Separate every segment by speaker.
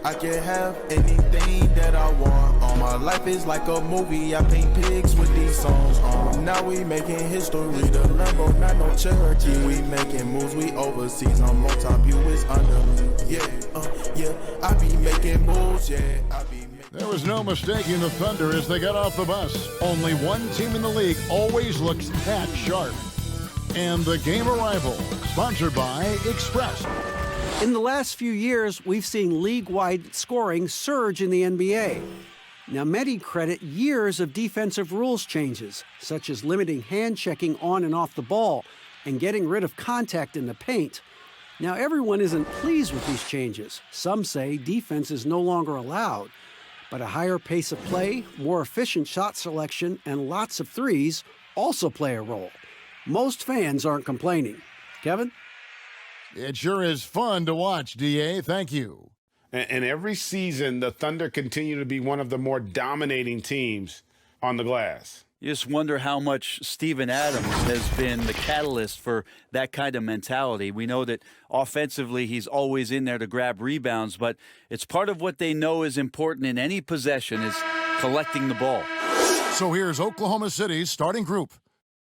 Speaker 1: I can have anything that I want. My life is like a movie. I paint pigs with these songs. Now we making history. The Lambo, not no Cherokee. We making moves. We overseas. I'm on top. You is under me. Yeah. I be making moves. Yeah.
Speaker 2: There was no mistaking the Thunder as they got off the bus. Only one team in the league always looks that sharp. And the game arrival, sponsored by Express.
Speaker 3: In the last few years, we've seen league-wide scoring surge in the NBA. Now, many credit years of defensive rules changes, such as limiting hand checking on and off the ball and getting rid of contact in the paint. Now, everyone isn't pleased with these changes. Some say defense is no longer allowed. But a higher pace of play, more efficient shot selection, and lots of threes also play a role. Most fans aren't complaining. Kevin?
Speaker 2: It sure is fun to watch, D.A. Thank you.
Speaker 4: And every season, the Thunder continue to be one of the more dominating teams on the glass.
Speaker 5: You just wonder how much Steven Adams has been the catalyst for that kind of mentality. We know that offensively he's always in there to grab rebounds, but it's part of what they know is important in any possession is collecting the ball.
Speaker 2: So here's Oklahoma City's starting group.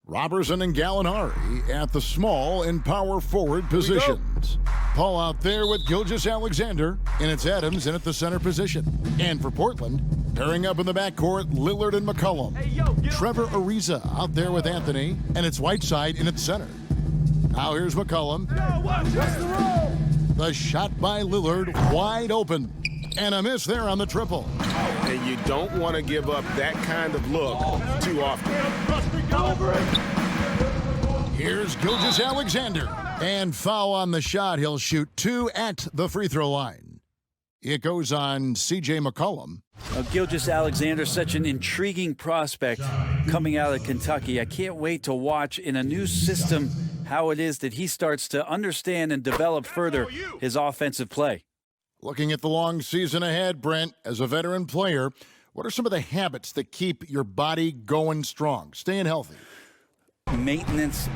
Speaker 2: Robertson and Gallinari at the small and power forward positions. Paul out there with Gilgeous-Alexander, and it's Adams in at the center position. And for Portland, pairing up in the backcourt, Lillard and McCollum. Trevor Ariza out there with Anthony, and it's Whiteside in at center. Now here's McCollum. The shot by Lillard, wide open. And a miss there on the triple.
Speaker 4: And you don't want to give up that kind of look too often.
Speaker 2: Here's Gilgeous-Alexander. And foul on the shot. He'll shoot 2 at the free throw line. It goes on C.J. McCollum.
Speaker 5: Gilgeous-Alexander, such an intriguing prospect coming out of Kentucky. I can't wait to watch in a new system how it is that he starts to understand and develop further his offensive play.
Speaker 2: Looking at the long season ahead, Brent, as a veteran player, what are some of the habits that keep your body going strong, staying healthy?
Speaker 5: Maintenance.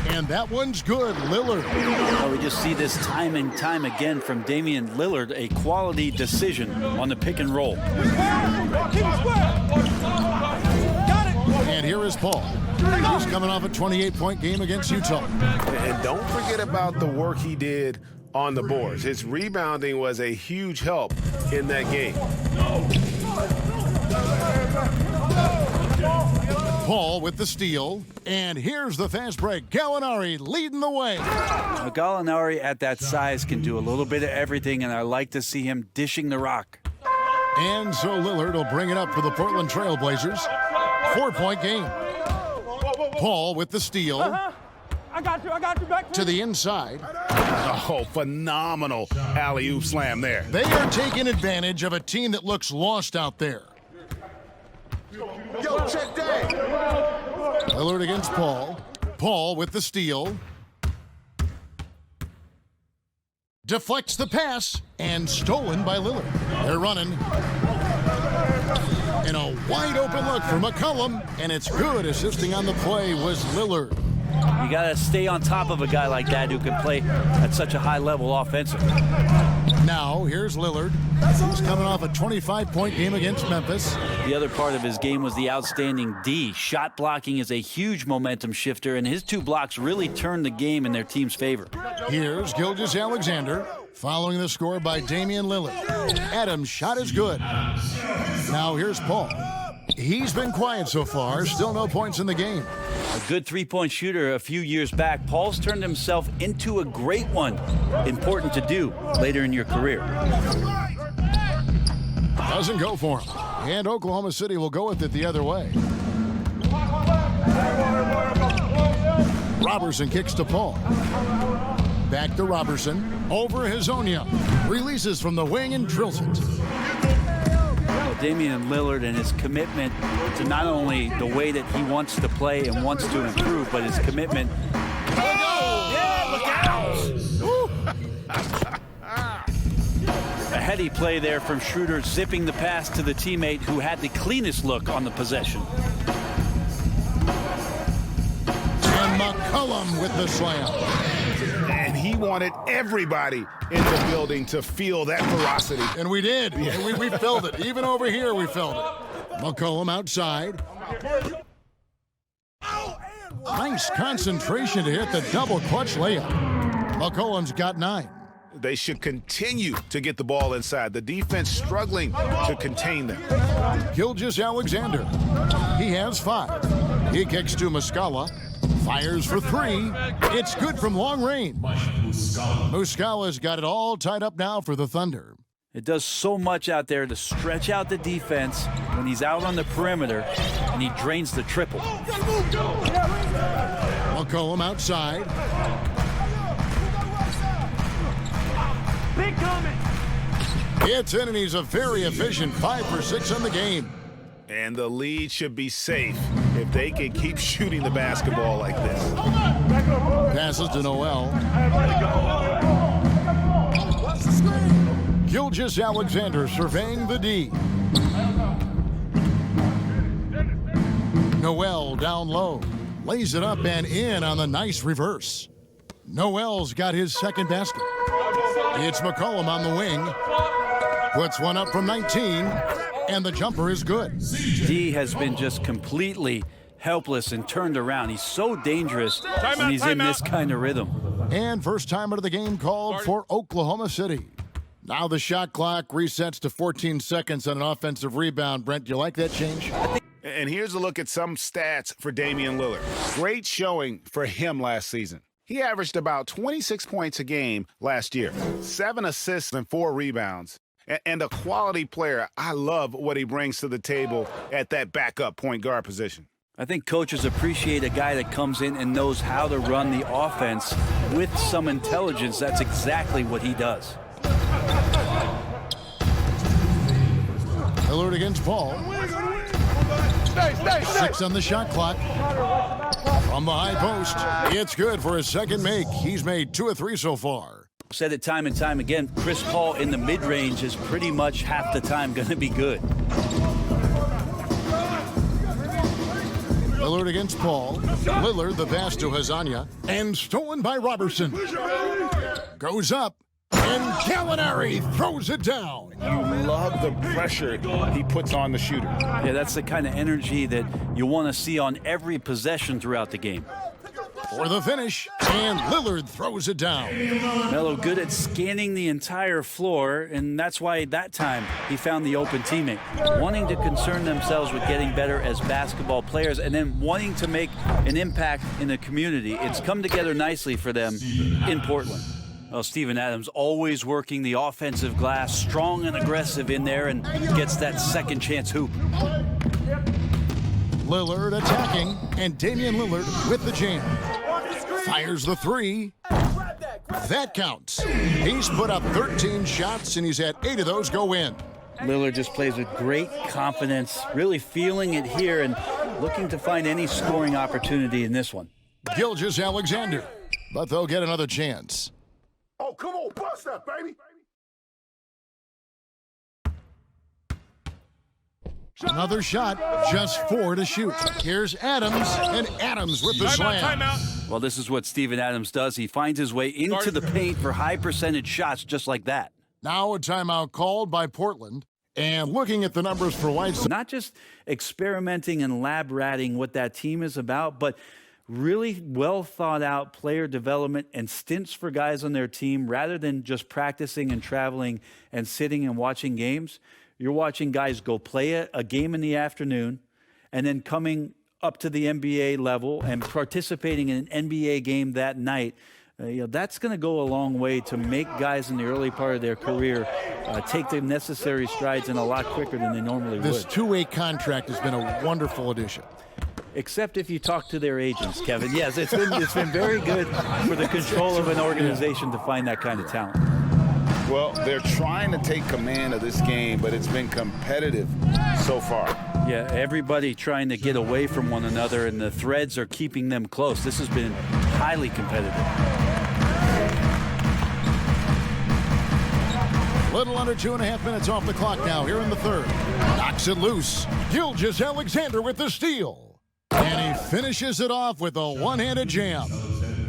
Speaker 2: And that one's good, Lillard.
Speaker 5: We just see this time and time again from Damian Lillard, a quality decision on the pick and roll.
Speaker 2: And here is Paul. He's coming off a 28-point game against Utah.
Speaker 4: And don't forget about the work he did on the boards. His rebounding was a huge help in that game.
Speaker 2: Paul with the steal. And here's the fast break. Gallinari leading the way.
Speaker 5: Gallinari at that size can do a little bit of everything, and I like to see him dishing the rock.
Speaker 2: And so Lillard will bring it up for the Portland Trailblazers. 4-point game. Paul with the steal.
Speaker 6: I got you back.
Speaker 2: To the inside.
Speaker 4: Oh, phenomenal alley-oop slam there.
Speaker 2: They are taking advantage of a team that looks lost out there.
Speaker 1: Yo, check that.
Speaker 2: Lillard against Paul. Paul with the steal. Deflects the pass and stolen by Lillard. They're running. And a wide open look for McCollum, and it's good. Assisting on the play was Lillard.
Speaker 5: You got to stay on top of a guy like that who can play at such a high level offensively.
Speaker 2: Now, here's Lillard. He's coming off a 25-point game against Memphis.
Speaker 5: The other part of his game was the outstanding D. Shot blocking is a huge momentum shifter, and his 2 blocks really turned the game in their team's favor.
Speaker 2: Here's Gilgeous-Alexander, following the score by Damian Lillard. Adams' shot is good. Now here's Paul. He's been quiet so far, still no points in the game.
Speaker 5: A good three-point shooter a few years back. Paul's turned himself into a great one. Important to do later in your career.
Speaker 2: Doesn't go for him. And Oklahoma City will go with it the other way. Robertson kicks to Paul. Back to Robertson. Over Hazonia. Releases from the wing and drills it.
Speaker 5: Damian Lillard and his commitment to not only the way that he wants to play and wants to improve, but his commitment. A heady play there from Schroeder, zipping the pass to the teammate who had the cleanest look on the possession.
Speaker 2: And McCollum with the slam.
Speaker 4: And he wanted everybody in the building to feel that ferocity.
Speaker 2: And we did. Yeah. And we felt it. Even over here, we felt it. McCollum outside. Nice concentration to hit the double clutch layup. McCollum's got 9.
Speaker 4: They should continue to get the ball inside. The defense struggling to contain them.
Speaker 2: Gilgeous-Alexander. He has 5. He kicks to Muscala. Fires for 3. It's good from long range. Muscala's got it all tied up now for the Thunder.
Speaker 5: It does so much out there to stretch out the defense when he's out on the perimeter, and he drains the triple.
Speaker 2: McCollum outside.
Speaker 6: Big coming.
Speaker 2: It's in, and he's a very efficient 5 for 6 on the game.
Speaker 4: And the lead should be safe if they can keep shooting the basketball like this.
Speaker 2: Passes to Noel. Gilgeous-Alexander surveying the D. Noel down low. Lays it up and in on the nice reverse. Noel's got his second basket. It's McCollum on the wing. Puts one up from 19, and the jumper is good.
Speaker 5: D has been just completely helpless and turned around. He's so dangerous when he's in this kind of rhythm.
Speaker 2: And first timer of the game called for Oklahoma City. Now the shot clock resets to 14 seconds on an offensive rebound. Brent, do you like that change?
Speaker 4: And here's a look at some stats for Damian Lillard. Great showing for him last season. He averaged about 26 points a game last year, 7 assists and 4 rebounds. And a quality player. I love what he brings to the table at that backup point guard position.
Speaker 5: I think coaches appreciate a guy that comes in and knows how to run the offense with some intelligence. That's exactly what he does.
Speaker 2: Lillard against Paul. 6 on the shot clock. From the high post, it's good for his second make. He's made 2 of 3 so far.
Speaker 5: Said it time and time again, Chris Paul in the mid-range is pretty much half the time going to be good.
Speaker 2: Lillard against Paul. Lillard, the pass to Hazanya, and stolen by Robertson. Goes up, and Gallinari throws it down.
Speaker 4: You love the pressure he puts on the shooter.
Speaker 5: Yeah, that's the kind of energy that you want to see on every possession throughout the game.
Speaker 2: For the finish, and Lillard throws it down.
Speaker 5: Melo good at scanning the entire floor, and that's why that time he found the open teammate. Wanting to concern themselves with getting better as basketball players and then wanting to make an impact in the community. It's come together nicely for them in Portland. Well, Steven Adams always working the offensive glass, strong and aggressive in there, and gets that second chance hoop.
Speaker 2: Lillard attacking, and Damian Lillard with the jam. Fires the 3. That counts. He's put up 13 shots, and he's had 8 of those go in.
Speaker 5: Lillard just plays with great confidence, really feeling it here and looking to find any scoring opportunity in this one.
Speaker 2: Gilgeous-Alexander, but they'll get another chance.
Speaker 4: Oh, come on, bust that, baby.
Speaker 2: Another shot, just 4 to shoot. Here's Adams, and Adams with the slam.
Speaker 5: Well, this is what Steven Adams does. He finds his way into the paint for high percentage shots just like that.
Speaker 2: Now a timeout called by Portland. And looking at the numbers for Whiteside.
Speaker 5: Not just experimenting and lab ratting what that team is about, but really well thought out player development and stints for guys on their team rather than just practicing and traveling and sitting and watching games. You're watching guys go play a game in the afternoon and then coming up to the NBA level and participating in an NBA game that night. That's going to go a long way to make guys in the early part of their career take the necessary strides in a lot quicker than they normally would.
Speaker 2: This two-way contract has been a wonderful addition.
Speaker 5: Except if you talk to their agents, Kevin. Yes, it's been very good for the control of an organization to find that kind of talent.
Speaker 4: Well, they're trying to take command of this game, but it's been competitive so far.
Speaker 5: Yeah, everybody trying to get away from one another, and the threads are keeping them close. This has been highly competitive.
Speaker 2: Little under 2.5 minutes off the clock now here in the third. Knocks it loose. Gilgeous-Alexander with the steal. And he finishes it off with a one-handed jam.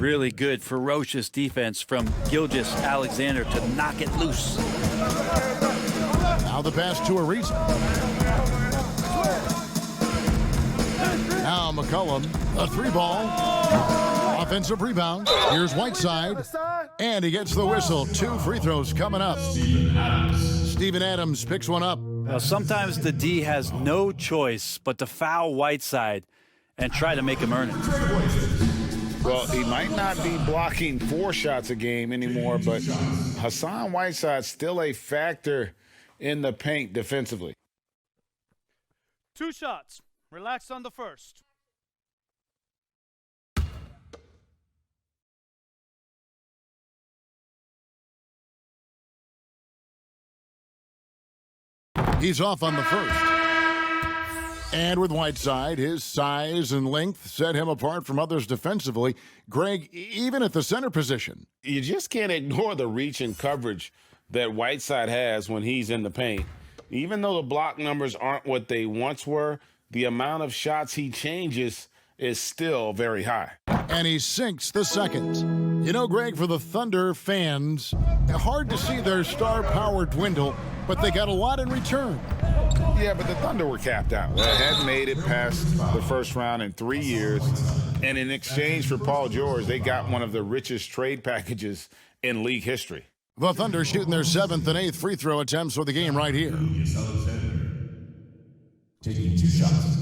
Speaker 5: Really good, ferocious defense from Gilgeous Alexander to knock it loose.
Speaker 2: Now the pass to Ariza. Now McCollum, a 3-ball. Offensive rebound. Here's Whiteside. And he gets the whistle. 2 free throws coming up. Steven Adams picks one up.
Speaker 5: Well, sometimes the D has no choice but to foul Whiteside and try to make him earn it.
Speaker 4: Well, he might not be blocking 4 shots a game anymore, but Hassan Whiteside's still a factor in the paint defensively.
Speaker 6: 2 shots. Relax on the first.
Speaker 2: He's off on the first. And with Whiteside, his size and length set him apart from others defensively. Greg, even at the center position.
Speaker 4: You just can't ignore the reach and coverage that Whiteside has when he's in the paint. Even though the block numbers aren't what they once were, the amount of shots he changes is still very high.
Speaker 2: And he sinks the second. You know, Greg, for the Thunder fans, hard to see their star power dwindle, but they got a lot in return.
Speaker 4: Yeah, but the Thunder were capped out. They hadn't made it past the first round in 3 years. And in exchange for Paul George, they got one of the richest trade packages in league history.
Speaker 2: The Thunder shooting their 7th and 8th free throw attempts for the game right here.
Speaker 7: Taking 2 shots.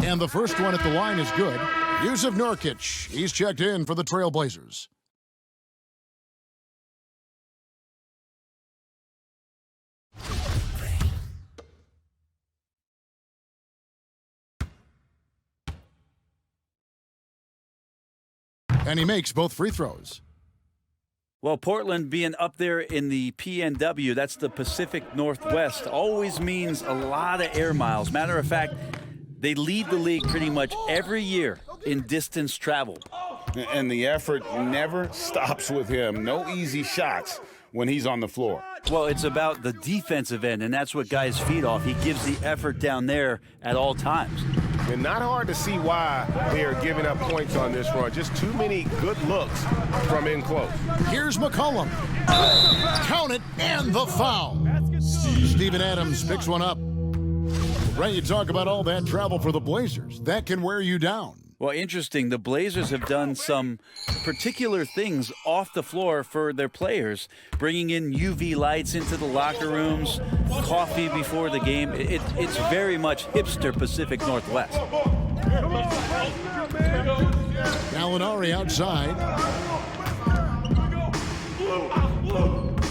Speaker 2: And the first one at the line is good. Yusuf Nurkic, he's checked in for the Trailblazers. And he makes both free throws.
Speaker 5: Well, Portland being up there in the PNW, that's the Pacific Northwest, always means a lot of air miles. Matter of fact, they lead the league pretty much every year in distance traveled.
Speaker 4: And the effort never stops with him. No easy shots when he's on the floor.
Speaker 5: Well, it's about the defensive end, and that's what guys feed off. He gives the effort down there at all times.
Speaker 8: And not hard to see why they are giving up points on this run. Just too many good looks from in close.
Speaker 2: Here's McCollum. Count it, and the foul. Steven Adams picks one up. Ray, you talk about all that travel for the Blazers. That can wear you down.
Speaker 5: Well, interesting. The Blazers have done some particular things off the floor for their players, bringing in UV lights into the locker rooms, coffee before the game. It's very much hipster Pacific Northwest.
Speaker 2: Gallinari outside.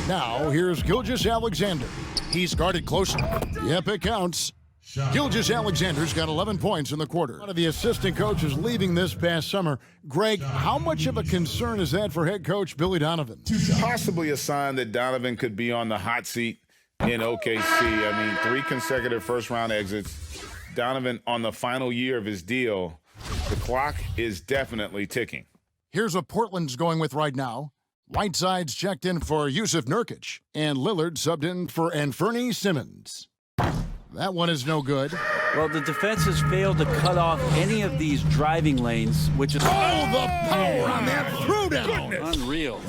Speaker 2: Now, here's Gilgeous Alexander. He's guarded closely. Yep, it counts. Gilgeous Alexander's got 11 points in the quarter. One of the assistant coaches leaving this past summer. Greg, how much of a concern is that for head coach Billy Donovan?
Speaker 4: Possibly a sign that Donovan could be on the hot seat in OKC. I mean, 3 consecutive first-round exits. Donovan on the final year of his deal. The clock is definitely ticking.
Speaker 2: Here's what Portland's going with right now. Whiteside's checked in for Yusuf Nurkic, and Lillard subbed in for Anfernee Simmons. That one is no good.
Speaker 5: Well, the defense has failed to cut off any of these driving lanes, which is...
Speaker 2: Oh, the power on that throwdown!
Speaker 5: Unreal.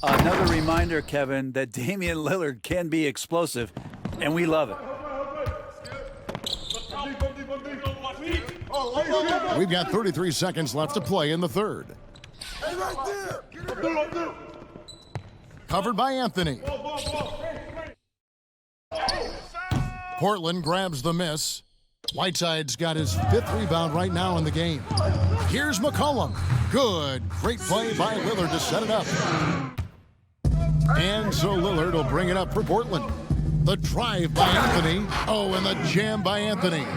Speaker 5: Another reminder, Kevin, that Damian Lillard can be explosive, and we love it.
Speaker 2: We've got 33 seconds left to play in the third.
Speaker 7: Hey, right there!
Speaker 2: Covered by Anthony. Portland grabs the miss. Whiteside's got his 5th rebound right now in the game. Here's McCollum. Good. Great play by Lillard to set it up. And so Lillard will bring it up for Portland. The drive by Anthony. Oh, and the jam by Anthony.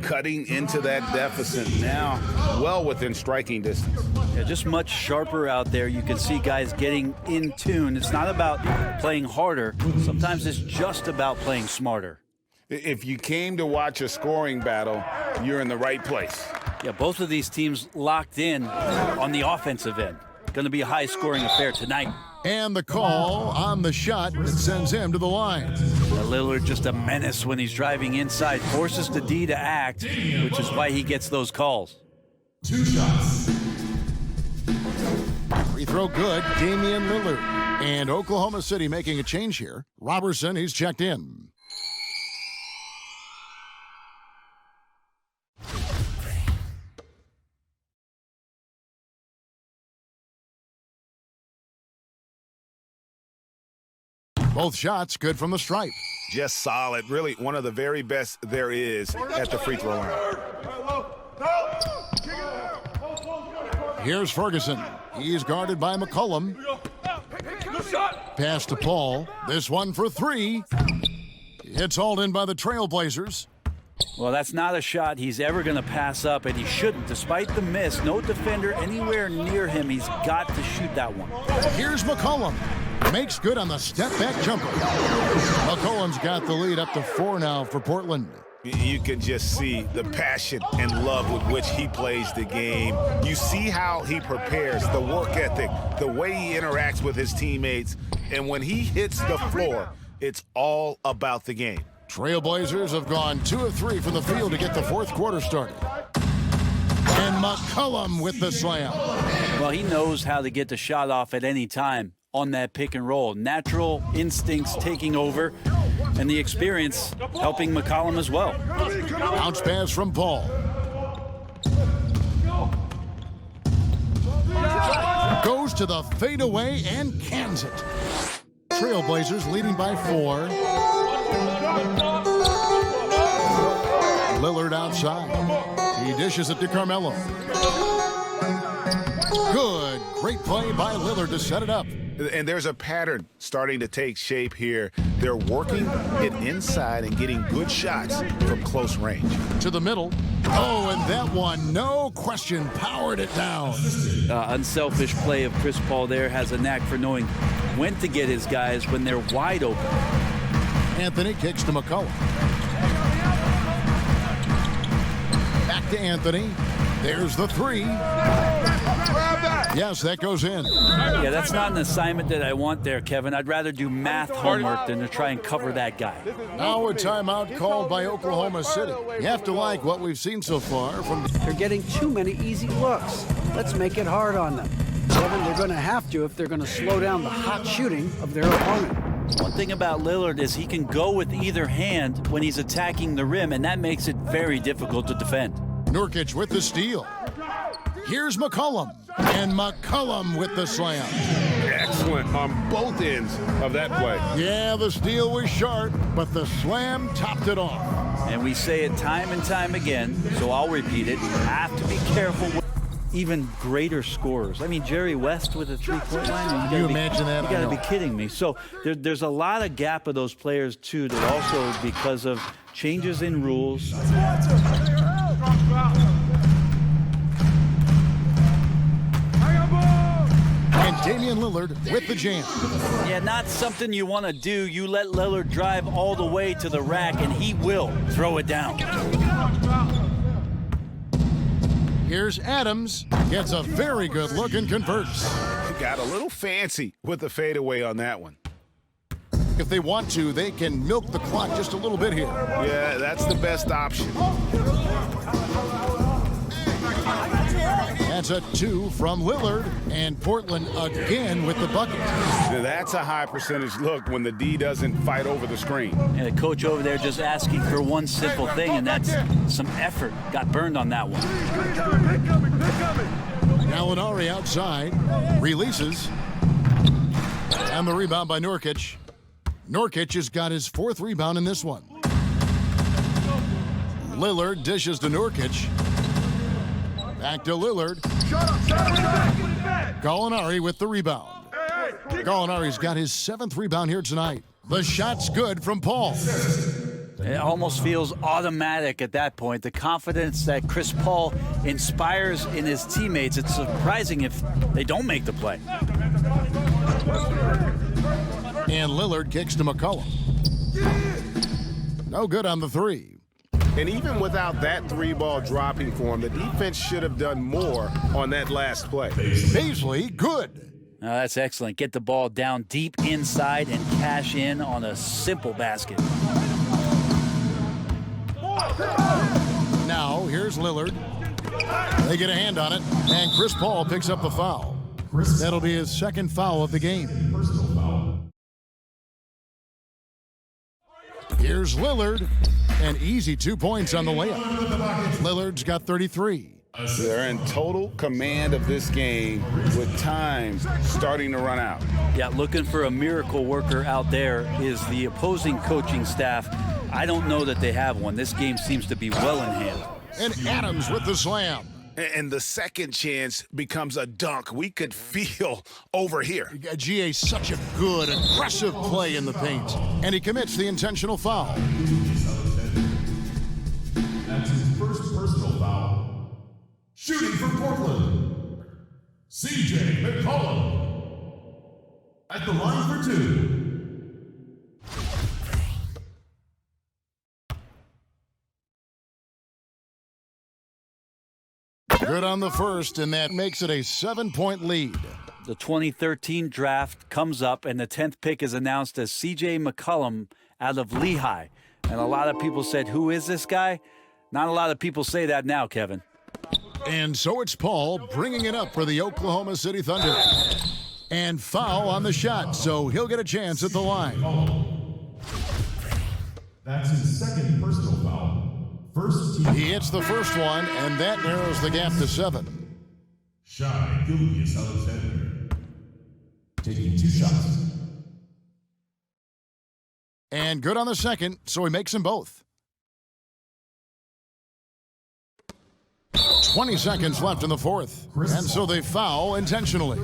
Speaker 4: Cutting into that deficit now, well within striking distance.
Speaker 5: Yeah, just much sharper out there. You can see guys getting in tune. It's not about playing harder. Sometimes it's just about playing smarter.
Speaker 4: If you came to watch a scoring battle, you're in the right place.
Speaker 5: Yeah, both of these teams locked in on the offensive end. going to be a high-scoring affair tonight.
Speaker 2: And the call on the shot that sends him to the line.
Speaker 5: Lillard just a menace when he's driving inside, forces the D to act, which is why he gets those calls.
Speaker 7: 2 shots.
Speaker 2: Free throw good, Damian Lillard. And Oklahoma City making a change here. Robertson, he's checked in. Both shots good from the stripe.
Speaker 4: Just solid. Really one of the very best there is at the free throw line.
Speaker 2: Here's Ferguson. He's guarded by McCollum. Pass to Paul. This one for 3. It's hauled in by the Trailblazers.
Speaker 5: Well, that's not a shot he's ever going to pass up, and he shouldn't. Despite the miss, no defender anywhere near him. He's got to shoot that one.
Speaker 2: Here's McCollum. Makes good on the step-back jumper. McCollum's got the lead up to 4 now for Portland.
Speaker 4: You can just see the passion and love with which he plays the game. You see how he prepares, the work ethic, the way he interacts with his teammates. And when he hits the floor, it's all about the game.
Speaker 2: Trailblazers have gone 2 of 3 from the field to get the 4th quarter started. And McCollum with the slam.
Speaker 5: Well, he knows how to get the shot off at any time on that pick and roll. Natural instincts taking over, and the experience helping McCollum as well.
Speaker 2: Bounce pass from Paul. Goes to the fadeaway and cans it. Trailblazers leading by 4. Lillard outside. He dishes it to Carmelo. Good. Great play by Lillard to set it up.
Speaker 4: And there's a pattern starting to take shape here. They're working it inside and getting good shots from close range.
Speaker 2: To the middle. Oh, and that one, no question, powered it down.
Speaker 5: Unselfish play of Chris Paul there. Has a knack for knowing when to get his guys when they're wide open.
Speaker 2: Anthony kicks to McCollum. Back to Anthony. There's the 3. Yes, that goes in.
Speaker 5: Yeah, that's not an assignment that I want there, Kevin. I'd rather do math homework than to try and cover that guy.
Speaker 2: Now a timeout called by Oklahoma City. You have to like what we've seen so far from...
Speaker 3: They're getting too many easy looks. Let's make it hard on them. Kevin, they're going to have to if they're going to slow down the hot shooting of their opponent.
Speaker 5: One thing about Lillard is he can go with either hand when he's attacking the rim, and that makes it very difficult to defend.
Speaker 2: Nurkic with the steal. Here's McCollum. And McCollum with the slam.
Speaker 8: Excellent on both ends of that play.
Speaker 2: Yeah, the steal was sharp, but the slam topped it off.
Speaker 5: And we say it time and time again, so I'll repeat it. You have to be careful with even greater scorers. I mean, Jerry West with a 3-point line.
Speaker 2: Can you imagine that?
Speaker 5: You got to be kidding me. So there's a lot of gap of those players, too, that also because of changes in rules.
Speaker 2: And Damian Lillard with the jam.
Speaker 5: Yeah, not something you want to do. You let Lillard drive all the way to the rack, and he will throw it down.
Speaker 2: Here's Adams. Gets a very good look and converts.
Speaker 4: Got a little fancy with the fadeaway on that one.
Speaker 2: If they want to, they can milk the clock just a little bit here.
Speaker 4: Yeah, that's the best option.
Speaker 2: That's a 2 from Lillard, and Portland again with the bucket.
Speaker 4: That's a high percentage look when the D doesn't fight over the screen.
Speaker 5: And the coach over there just asking for one simple thing, and that's some effort. Got burned on that one.
Speaker 2: Gallinari outside, releases, and the rebound by Nurkic. Nurkic has got his 4th rebound in this one. Lillard dishes to Nurkic. Back to Lillard. Gallinari with the rebound. Gallinari's got his 7th rebound here tonight. The shot's good from Paul.
Speaker 5: It almost feels automatic at that point. The confidence that Chris Paul inspires in his teammates, it's surprising if they don't make the play.
Speaker 2: And Lillard kicks to McCollum. No good on the 3.
Speaker 8: And even without that three ball dropping for him, the defense should have done more on that last play.
Speaker 2: Paisley, good.
Speaker 5: That's excellent. Get the ball down deep inside and cash in on a simple basket.
Speaker 2: Now, here's Lillard. They get a hand on it, and Chris Paul picks up the foul. That'll be his second foul of the game. Here's Lillard. An easy 2 points on the layup. Lillard's got 33.
Speaker 4: They're in total command of this game with time starting to run out.
Speaker 5: Yeah, looking for a miracle worker out there is the opposing coaching staff. I don't know that they have one. This game seems to be well in hand.
Speaker 2: And Adams with the slam.
Speaker 4: And the second chance becomes a dunk. We could feel over here.
Speaker 2: GA, such a good, aggressive play in the paint. And he commits the intentional foul.
Speaker 7: That's his first personal foul. Shooting for Portland, CJ McCollum. At the line for 2.
Speaker 2: Good on the first, and that makes it a 7-point lead.
Speaker 5: The 2013 draft comes up, and the 10th pick is announced as C.J. McCollum out of Lehigh. And a lot of people said, who is this guy? Not a lot of people say that now, Kevin.
Speaker 2: And so it's Paul bringing it up for the Oklahoma City Thunder. And foul on the shot, so he'll get a chance at the line.
Speaker 7: That's his second personal foul. First team.
Speaker 2: He hits the first one, and that narrows the gap to 7.
Speaker 7: Shy Gilgeous Alexander taking 2 shots.
Speaker 2: And good on the second, so he makes them both. 20 seconds left in the fourth. And so they foul intentionally.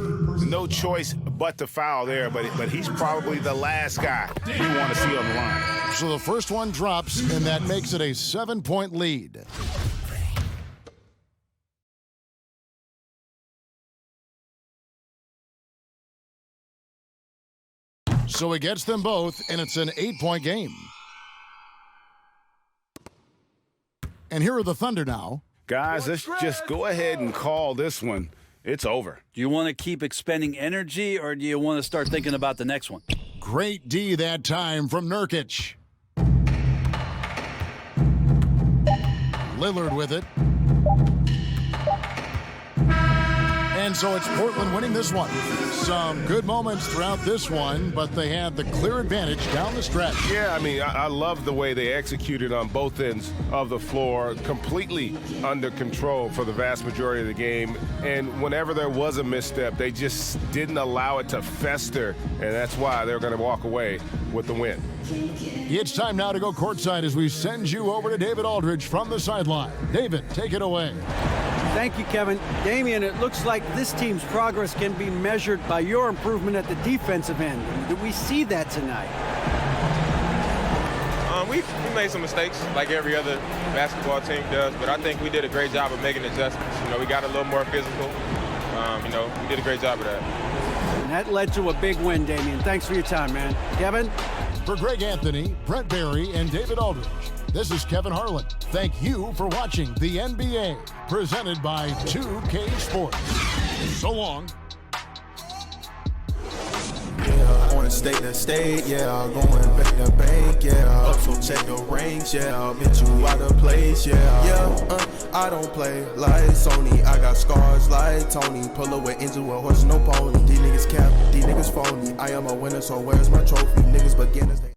Speaker 4: No choice but to foul there, but he's probably the last guy you want to see on the line.
Speaker 2: So the first one drops, and that makes it a 7-point lead. So he gets them both, and it's an 8-point game. And here are the Thunder now.
Speaker 4: Guys, let's just go ahead and call this one. It's over.
Speaker 5: Do you want to keep expending energy, or do you want to start thinking about the next one?
Speaker 2: Great D that time from Nurkic. Lillard with it. And so it's Portland winning this one. Some good moments throughout this one, but they had the clear advantage down the stretch.
Speaker 8: Yeah, I mean, I love the way they executed on both ends of the floor, completely under control for the vast majority of the game. And whenever there was a misstep, they just didn't allow it to fester, and that's why they're going to walk away with the win.
Speaker 2: It's time now to go courtside as we send you over to David Aldridge from the sideline. David, take it away.
Speaker 3: Thank you, Kevin. Damian, it looks like this team's progress can be measured by your improvement at the defensive end. Did we see that tonight?
Speaker 9: We made some mistakes like every other basketball team does, but I think we did a great job of making adjustments. You know, we got a little more physical. You know, we did a great job of that.
Speaker 3: And that led to a big win, Damian. Thanks for your time, man. Kevin?
Speaker 2: For Greg Anthony, Brent Barry, and David Aldridge, this is Kevin Harlan. Thank you for watching the NBA, presented by 2K Sports. So long.
Speaker 1: Yeah, on a state to state, yeah, going back to bank, yeah, up so check the ranks, yeah, I'll bet you out of place, yeah, I don't play like Sony, I got scars like Tony, pull up with engine with horse, no pony, these niggas cap, these niggas phony, I am a winner, so where's my trophy, niggas beginners,